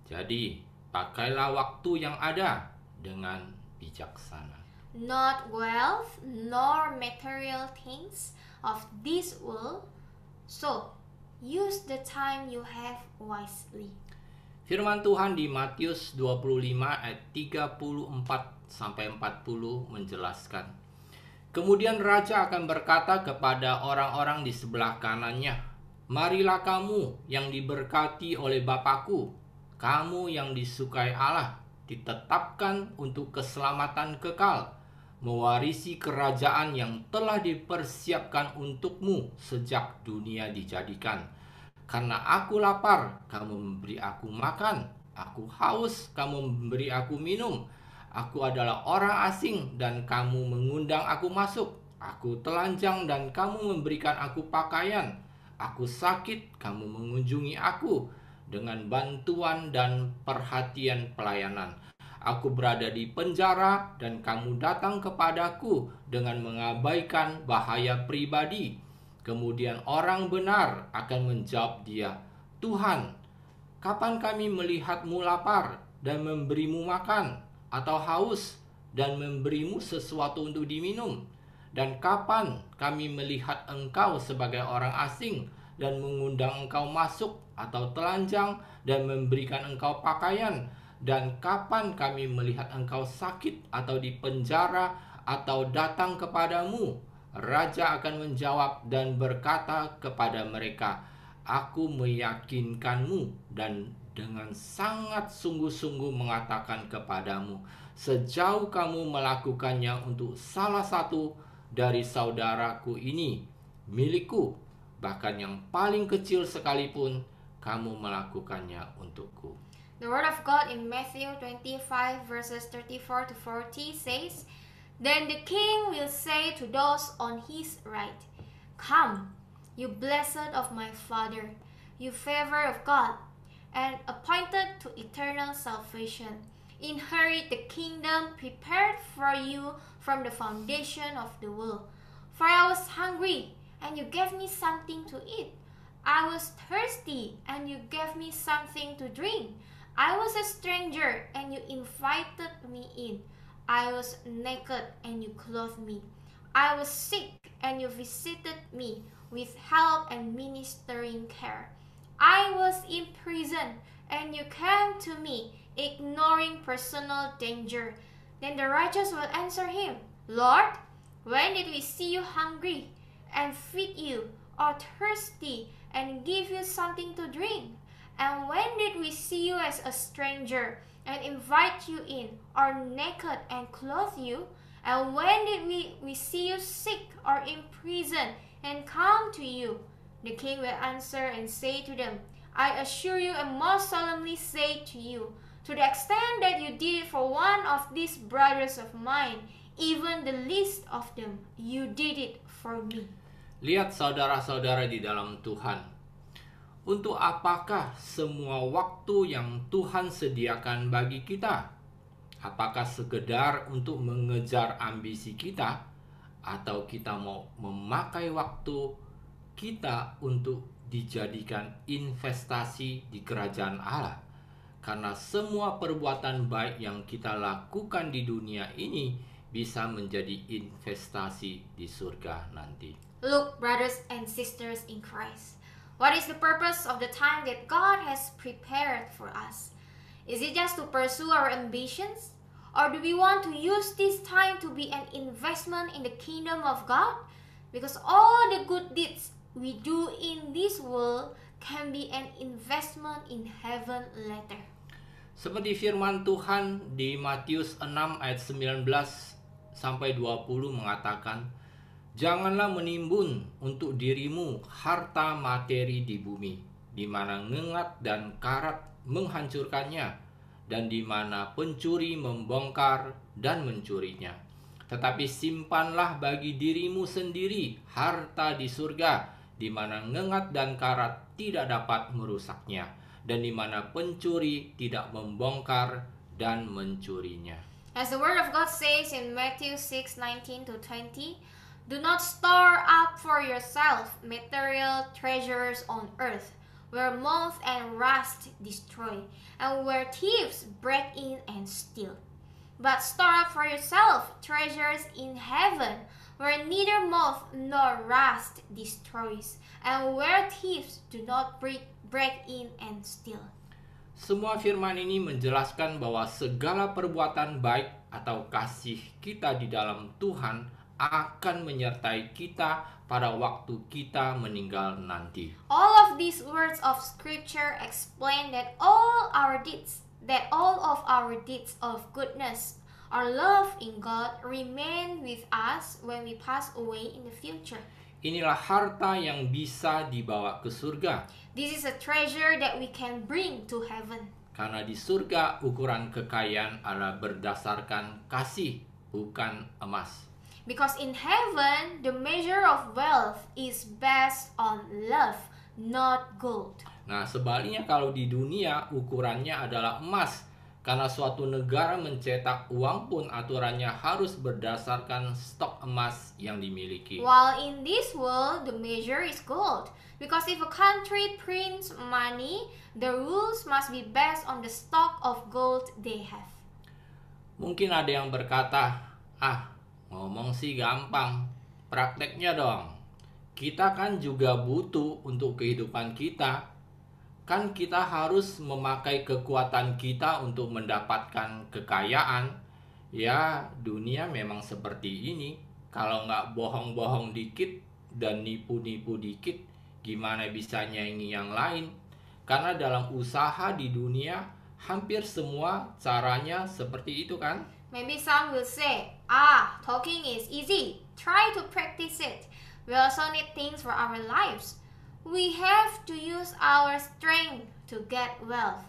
Jadi, pakailah waktu yang ada dengan bijaksana. Not wealth, nor material things of this world. So, use the time you have wisely. Firman Tuhan di Matius 25 ayat 34 sampai 40 menjelaskan. Kemudian raja akan berkata kepada orang-orang di sebelah kanannya, marilah kamu yang diberkati oleh Bapakku, kamu yang disukai Allah, ditetapkan untuk keselamatan kekal, mewarisi kerajaan yang telah dipersiapkan untukmu sejak dunia dijadikan. Karena aku lapar, kamu memberi aku makan. Aku haus, kamu memberi aku minum. Aku adalah orang asing dan kamu mengundang aku masuk. Aku telanjang dan kamu memberikan aku pakaian. Aku sakit, kamu mengunjungi aku dengan bantuan dan perhatian pelayanan. Aku berada di penjara dan kamu datang kepadaku dengan mengabaikan bahaya pribadi. Kemudian orang benar akan menjawab dia, Tuhan, kapan kami melihatmu lapar dan memberimu makan, atau haus dan memberimu sesuatu untuk diminum? Dan kapan kami melihat engkau sebagai orang asing dan mengundang engkau masuk, atau telanjang dan memberikan engkau pakaian? Dan kapan kami melihat engkau sakit atau di penjara atau datang kepadamu? Raja akan menjawab dan berkata kepada mereka, Aku meyakinkanmu dan dengan sangat sungguh-sungguh mengatakan kepadamu, sejauh kamu melakukannya untuk salah satu dari saudaraku ini, milikku, bahkan yang paling kecil sekalipun, kamu melakukannya untukku. The word of God in Matthew 25 verses 34 to 40 says, Then the king will say to those on his right, Come, you blessed of my Father, you favor of God, and appointed to eternal salvation. Inherit the kingdom prepared for you from the foundation of the world. For I was hungry, and you gave me something to eat. I was thirsty, and you gave me something to drink. I was a stranger, and you invited me in. I was naked, and you clothed me. I was sick, and you visited me with help and ministering care. I was in prison, and you came to me, ignoring personal danger. Then the righteous will answer him, Lord, when did we see you hungry and feed you, or thirsty and give you something to drink? And when did we see you as a stranger and invite you in, or naked and clothe you? And when did we see you sick or in prison and come to you? The king will answer and say to them, I assure you and most solemnly say to you, to the extent that you did it for one of these brothers of mine, even the least of them, you did it for me. Lihat saudara-saudara di dalam Tuhan, untuk apakah semua waktu yang Tuhan sediakan bagi kita? Apakah sekedar untuk mengejar ambisi kita, atau kita mau memakai waktu kita untuk dijadikan investasi di kerajaan Allah? Karena semua perbuatan baik yang kita lakukan di dunia ini bisa menjadi investasi di surga nanti. Look, brothers and sisters in Christ, what is the purpose of the time that God has prepared for us? Is it just to pursue our ambitions? Or do we want to use this time to be an investment in the kingdom of God? Because all the good deeds we do in this world can be an investment in heaven later. Seperti firman Tuhan di Matius 6 ayat 19 sampai 20 mengatakan, Janganlah menimbun untuk dirimu harta materi di bumi, di mana ngengat dan karat menghancurkannya, dan di mana pencuri membongkar dan mencurinya. Tetapi simpanlah bagi dirimu sendiri harta di surga, di mana ngengat dan karat tidak dapat merusaknya, dan di mana pencuri tidak membongkar dan mencurinya. As the word of God says in Matthew 6:19 to 20, Do not store up for yourself material treasures on earth, where moth and rust destroy, and where thieves break in and steal. But store up for yourself treasures in heaven, where neither moth nor rust destroys, and where thieves do not break in and steal. Semua firman ini menjelaskan bahwa segala perbuatan baik atau kasih kita di dalam Tuhan akan menyertai kita pada waktu kita meninggal nanti. All of these words of scripture explain that all of our deeds of goodness, our love in God, remain with us when we pass away in the future. Inilah harta yang bisa dibawa ke surga. This is a treasure that we can bring to heaven. Karena di surga ukuran kekayaan adalah berdasarkan kasih, bukan emas. Because in heaven, the measure of wealth is based on love, not gold. Nah, sebaliknya kalau di dunia ukurannya adalah emas. Karena suatu negara mencetak uang pun aturannya harus berdasarkan stok emas yang dimiliki. While in this world, the measure is gold. Because if a country prints money, the rules must be based on the stock of gold they have. Mungkin ada yang berkata, ngomong sih gampang, prakteknya dong. Kita kan juga butuh untuk kehidupan kita. Kan kita harus memakai kekuatan kita untuk mendapatkan kekayaan. Ya, dunia memang seperti ini. Kalau nggak bohong-bohong dikit dan nipu-nipu dikit, gimana bisa nyanyi yang lain? Karena dalam usaha di dunia, hampir semua caranya seperti itu kan? Maybe some will say, talking is easy. Try to practice it. We also need things for our lives. We have to use our strength to get wealth.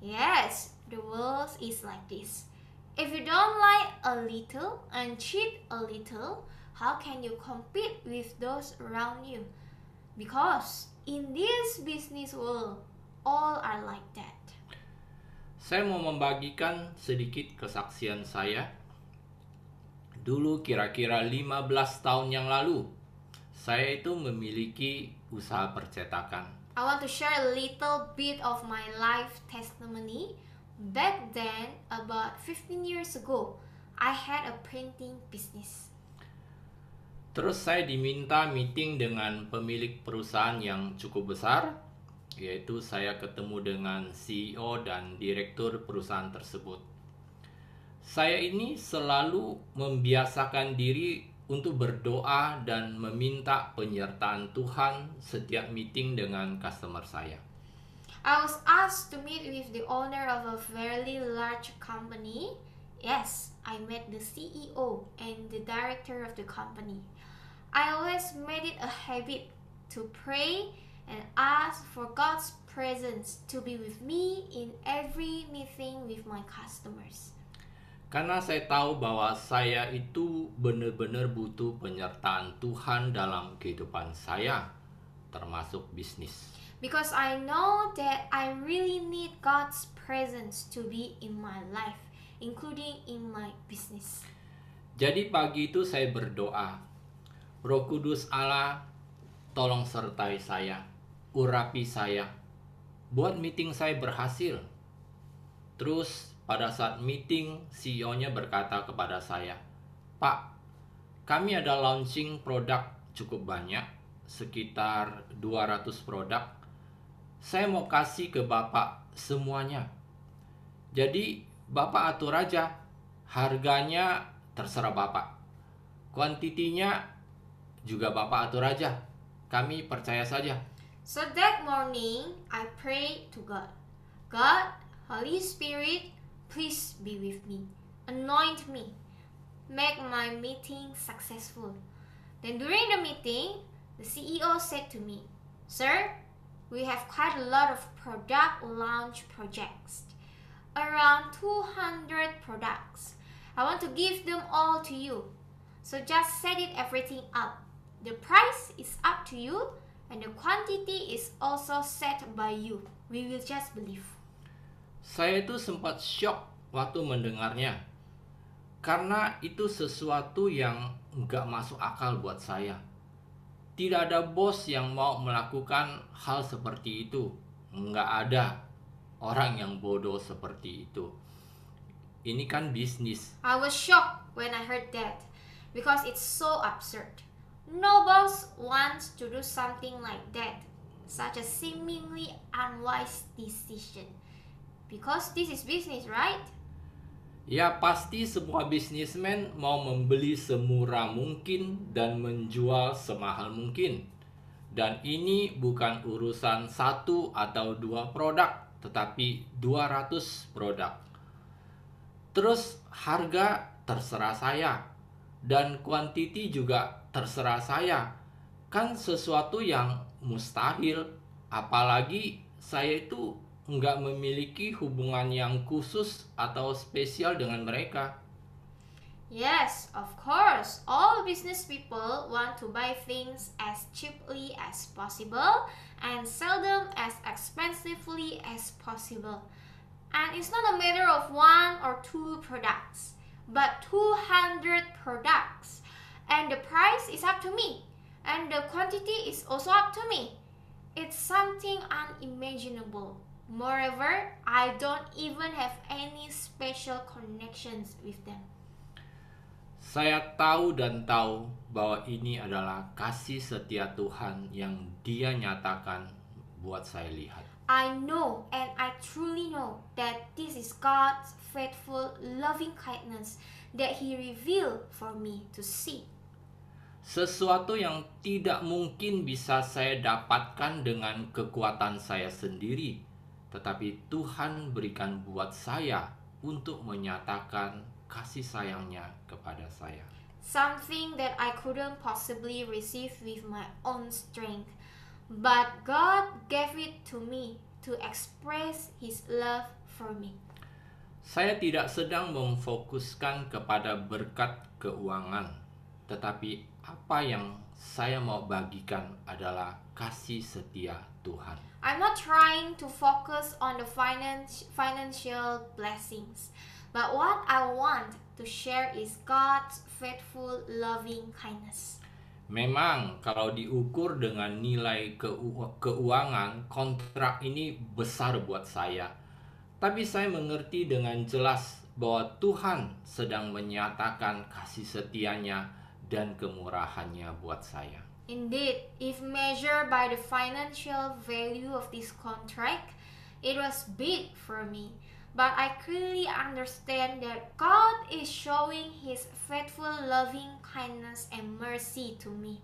Yes, the world is like this. If you don't lie a little and cheat a little, how can you compete with those around you? Because in this business world, all are like that. Saya mau membagikan sedikit kesaksian saya. Dulu kira-kira 15 tahun yang lalu, saya itu memiliki usaha percetakan. I want to share a little bit of my life testimony. Back then, about 15 years ago, I had a printing business. Terus saya diminta meeting dengan pemilik perusahaan yang cukup besar, yaitu saya ketemu dengan CEO dan direktur perusahaan tersebut. Saya ini selalu membiasakan diri untuk berdoa dan meminta penyertaan Tuhan setiap meeting dengan customer saya. I was asked to meet with the owner of a very large company. Yes, I met the CEO and the director of the company. I always made it a habit to pray and ask for God's presence to be with me in every meeting with my customers. Karena saya tahu bahwa saya itu benar-benar butuh penyertaan Tuhan dalam kehidupan saya, termasuk bisnis. Because I know that I really need God's presence to be in my life, including in my business. Jadi pagi itu saya berdoa, Roh Kudus Allah, tolong sertai saya, urapi saya, buat meeting saya berhasil. Terus pada saat meeting, CEO-nya berkata kepada saya, Pak, kami ada launching produk cukup banyak, sekitar 200 produk. Saya mau kasih ke Bapak semuanya. Jadi Bapak atur aja, harganya terserah Bapak. Kuantitinya juga Bapak atur aja, kami percaya saja. So that morning, I prayed to God. God, Holy Spirit, please be with me. Anoint me. Make my meeting successful. Then during the meeting, the CEO said to me, Sir, we have quite a lot of product launch projects. Around 200 products. I want to give them all to you. So just set it everything up. The price is up to you and the quantity is also set by you. We will just believe. Saya itu sempat shock waktu mendengarnya. Karena itu sesuatu yang nggak masuk akal buat saya. Tidak ada bos yang mau melakukan hal seperti itu. Nggak ada orang yang bodoh seperti itu. Ini kan bisnis. I was shocked when I heard that because it's so absurd. No boss wants to do something like that, such a seemingly unwise decision. Because this is business, right? Ya pasti semua bisnismen mau membeli semurah mungkin dan menjual semahal mungkin. Dan ini bukan urusan 1 atau 2 produk, tetapi 200 produk. Terus harga terserah saya. Dan kuantiti juga terserah saya. Kan sesuatu yang mustahil. Apalagi saya itu nggak memiliki hubungan yang khusus atau spesial dengan mereka. Yes, of course. All business people want to buy things as cheaply as possible and sell them as expensively as possible. And it's not a matter of one or two products, but 200 products. And the price is up to me, and the quantity is also up to me. It's something unimaginable. Moreover, I don't even have any special connections with them. Saya tahu dan tahu bahwa ini adalah kasih setia Tuhan yang Dia nyatakan buat saya lihat. I know and I truly know that this is God's faithful, loving kindness that He revealed for me to see. Sesuatu yang tidak mungkin bisa saya dapatkan dengan kekuatan saya sendiri, tetapi Tuhan berikan buat saya untuk menyatakan kasih sayangnya kepada saya. Something that I couldn't possibly receive with my own strength, but God gave it to me to express His love for me. Saya tidak sedang memfokuskan kepada berkat keuangan, tetapi apa yang saya mau bagikan adalah kasih setia Tuhan. I'm not trying to focus on the financial blessings, but what I want to share is God's faithful, loving kindness. Memang kalau diukur dengan nilai keuangan, kontrak ini besar buat saya. Tapi saya mengerti dengan jelas bahwa Tuhan sedang menyatakan kasih setianya dan kemurahannya buat saya. Indeed, if measured by the financial value of this contract, it was big for me. But I clearly understand that God is showing His faithful, loving kindness and mercy to me.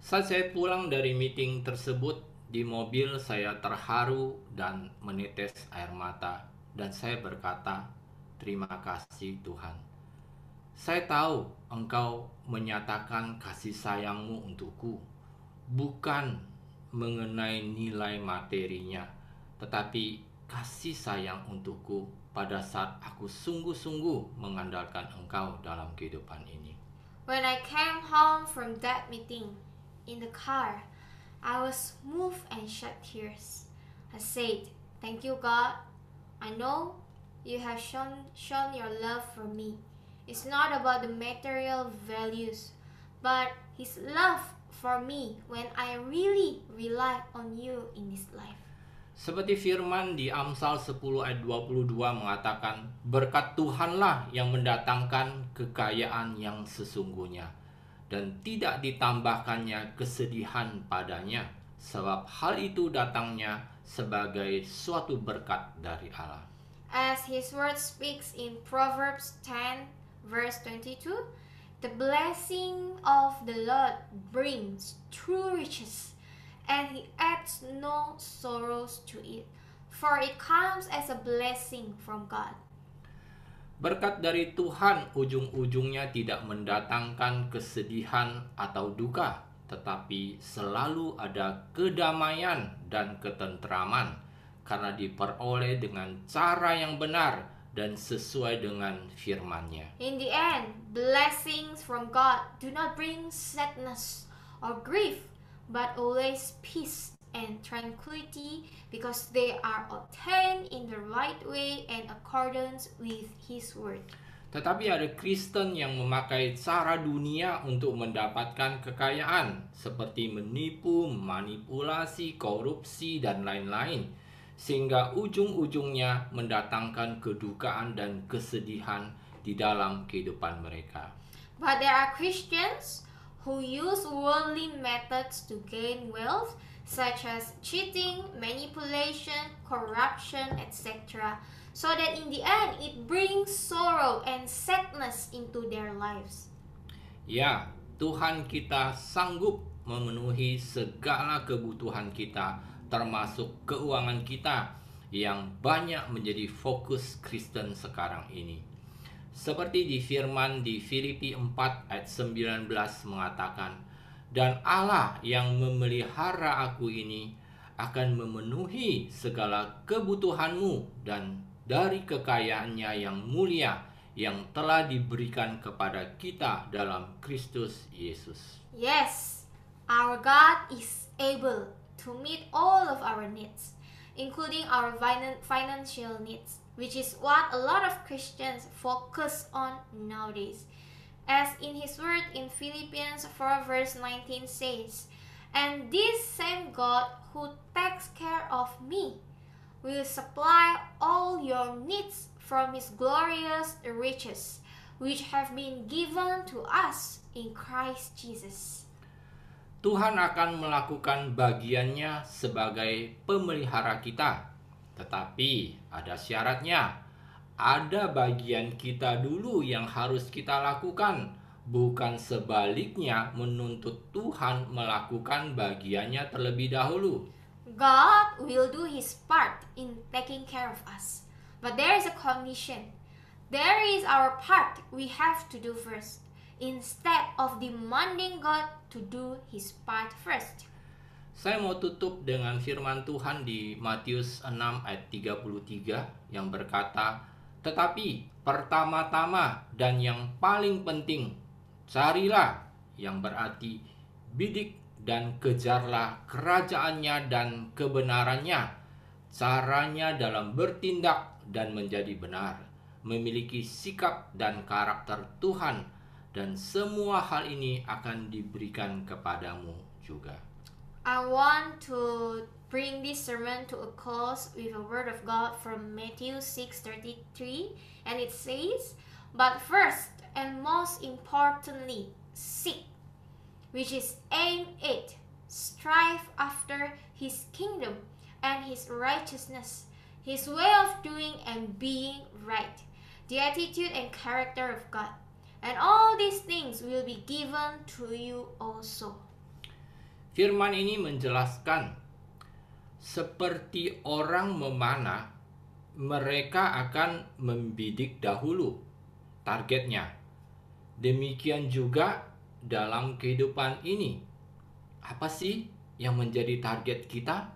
Saat saya pulang dari meeting tersebut, di mobil saya terharu dan menetes air mata. Dan saya berkata, terima kasih Tuhan. Saya tahu Engkau menyatakan kasih sayang-Mu untukku, bukan mengenai nilai materinya, tetapi kasih sayang untukku pada saat aku sungguh-sungguh mengandalkan Engkau dalam kehidupan ini. When I came home from that meeting, in the car, I was moved and shed tears. I said, "Thank you, God. I know you have shown your love for me. It's not about the material values, but His love for me when I really rely on you in this life." Seperti firman di Amsal 10 ayat 22 mengatakan, berkat Tuhanlah yang mendatangkan kekayaan yang sesungguhnya, dan tidak ditambahkannya kesedihan padanya, sebab hal itu datangnya sebagai suatu berkat dari Allah. As His word speaks in Proverbs 10 verse 22, the blessing of the Lord brings true riches, and He adds no sorrows to it, for it comes as a blessing from God. Berkat dari Tuhan ujung-ujungnya tidak mendatangkan kesedihan atau duka, tetapi selalu ada kedamaian dan ketentraman, karena diperoleh dengan cara yang benar dan sesuai dengan firman-Nya. In the end, blessings from God do not bring sadness or grief, but always peace and tranquility, because they are obtained in the right way and accordance with His word. Tetapi ada Kristen yang memakai cara dunia untuk mendapatkan kekayaan, seperti menipu, manipulasi, korupsi, dan lain-lain, sehingga ujung-ujungnya mendatangkan kedukaan dan kesedihan di dalam kehidupan mereka. But there are Christians who use worldly methods to gain wealth, such as cheating, manipulation, corruption, etc., so that in the end it brings sorrow and sadness into their lives. Ya, Tuhan kita sanggup memenuhi segala kebutuhan kita, termasuk keuangan kita yang banyak menjadi fokus Kristen sekarang ini. Seperti di firman di Filipi 4 ayat 19 mengatakan, dan Allah yang memelihara aku ini akan memenuhi segala kebutuhanmu dan dari kekayaannya yang mulia yang telah diberikan kepada kita dalam Kristus Yesus. Yes, our God is able to meet all of our needs, including our financial needs, which is what a lot of Christians focus on nowadays. As in His word in Philippians 4 verse 19 says, "And this same God who takes care of me will supply all your needs from His glorious riches, which have been given to us in Christ Jesus." Tuhan akan melakukan bagiannya sebagai pemelihara kita. Tetapi ada syaratnya. Ada bagian kita dulu yang harus kita lakukan, bukan sebaliknya menuntut Tuhan melakukan bagiannya terlebih dahulu. God will do His part in taking care of us. But there is a condition. There is our part we have to do first, instead of demanding God to do His part first. Saya mau tutup dengan firman Tuhan di Matius 6 ayat 33 yang berkata, "Tetapi pertama-tama dan yang paling penting, carilah," yang berarti bidik dan kejarlah kerajaannya dan kebenarannya, caranya dalam bertindak dan menjadi benar, memiliki sikap dan karakter Tuhan, dan semua hal ini akan diberikan kepadamu juga. I want to bring this sermon to a close with a word of God from Matthew 6:33, and it says, "But first and most importantly, seek, which is aim at, strive after His kingdom and His righteousness, His way of doing and being right, the attitude and character of God. And all these things will be given to you also." Firman ini menjelaskan, seperti orang memanah, mereka akan membidik dahulu targetnya. Demikian juga dalam kehidupan ini. Apa sih yang menjadi target kita?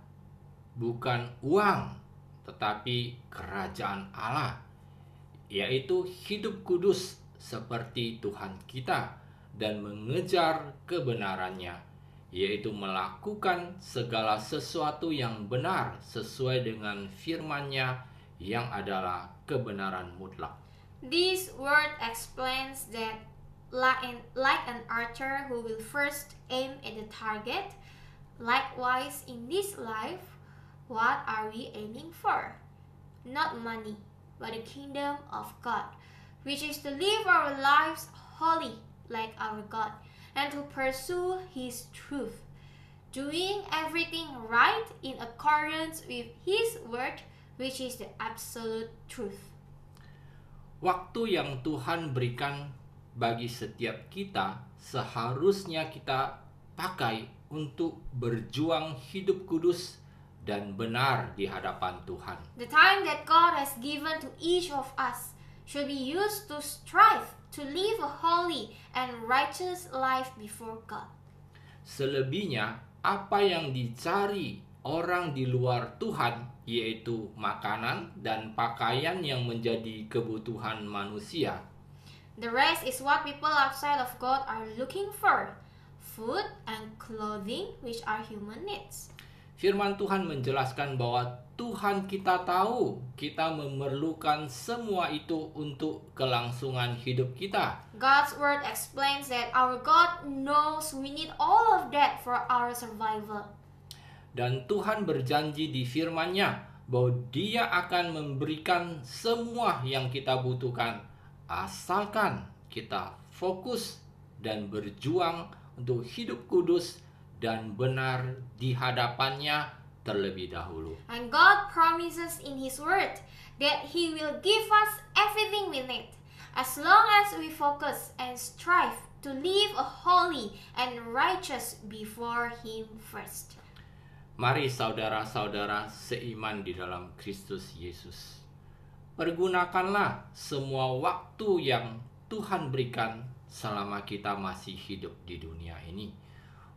Bukan uang, tetapi kerajaan Allah, yaitu hidup kudus seperti Tuhan kita dan mengejar kebenarannya, yaitu melakukan segala sesuatu yang benar sesuai dengan firman-Nya yang adalah kebenaran mutlak. This word explains that like an archer who will first aim at the target, likewise in this life, what are we aiming for? Not money, but the kingdom of God, which is to live our lives holy like our God, and to pursue His truth, doing everything right in accordance with His word, which is the absolute truth. Waktu yang Tuhan berikan bagi setiap kita seharusnya kita pakai untuk berjuang hidup kudus dan benar di hadapan Tuhan. The time that God has given to each of us should be used to strive to live a holy and righteous life before God. Selebihnya, apa yang dicari orang di luar Tuhan, yaitu makanan dan pakaian yang menjadi kebutuhan manusia. The rest is what people outside of God are looking for, food and clothing, which are human needs. Firman Tuhan menjelaskan bahwa Tuhan kita tahu kita memerlukan semua itu untuk kelangsungan hidup kita. God's word explains that our God knows we need all of that for our survival. Dan Tuhan berjanji di firman-Nya bahwa Dia akan memberikan semua yang kita butuhkan, asalkan kita fokus dan berjuang untuk hidup kudus dan benar di hadapan-Nya terlebih dahulu. And God promises in His word that He will give us everything we need, as long as we focus and strive to live a holy and righteous before Him first. Mari saudara-saudara seiman di dalam Kristus Yesus, pergunakanlah semua waktu yang Tuhan berikan selama kita masih hidup di dunia ini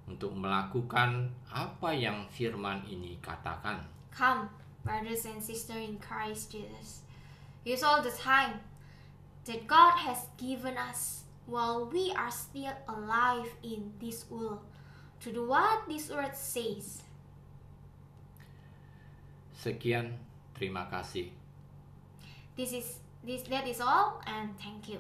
untuk melakukan apa yang firman ini katakan. Come, brothers and sisters in Christ Jesus. Use all the time that God has given us while we are still alive in this world, to do what this word says. Sekian, terima kasih. That is all, and thank you.